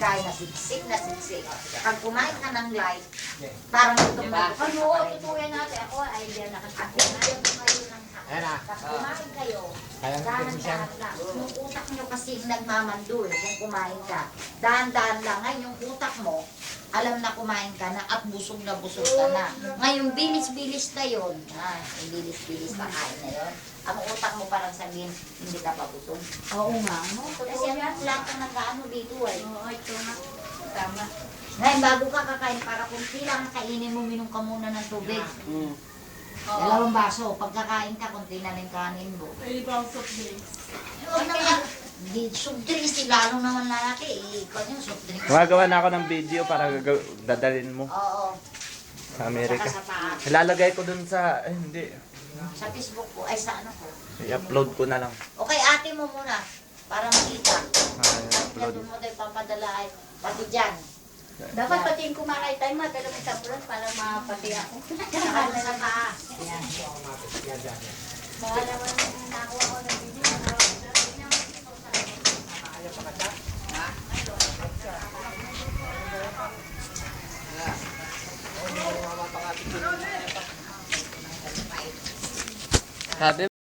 pagkain na siksik na siksik. Pag kumain ka ng light, parang gutom na gutom. Ano, totoo yan natin. Ako ay hindi nakasakit. Ayaw mo kayo ng Ayan na. pag kumain kayo, Kaya dahan-dahan lang. Yung utak nyo kasi nagmamando eh, kung kumain ka. Dahan-dahan lang. Ngayon, yung utak mo, alam na kumain ka na at busog na na. Ngayon, bilis-bilis na yun. Bilis-bilis na kain na yun. Ang utak mo parang sabihin, hindi ka pa busog. Oo nga, no? Kasi ang lahat ng nag-ano dito eh. Oo, ito nga. Tama. Ngayon, bago ka kakain, para kung kailangan kainin mo, minum ka muna ng tubig. Dalawang baso. Pagkakain ka, kunti na ng kanin mo. Pwede ba ang soft drinks? Huwag naman. Hindi, soft drinks, lalong naman lalaki. Ikaw yung soft drinks. Gumagawa na ako ng video para dadalhin mo Oo. sa Amerika. Saka sa taas. Ilalagay ko dun sa... Ay, hindi. Sa Facebook ko, ay sa ano ko. I-upload ko na lang. Okay, ate mo muna. Para makita. I-upload. Doon mo tayo papadala ay pati dyan. Dapat pati yung kumakay tayo, madala mo sa bulan para mapati ako. Saka doon sa taas. Yan. Baka naman nakuha ko ng video. Sabi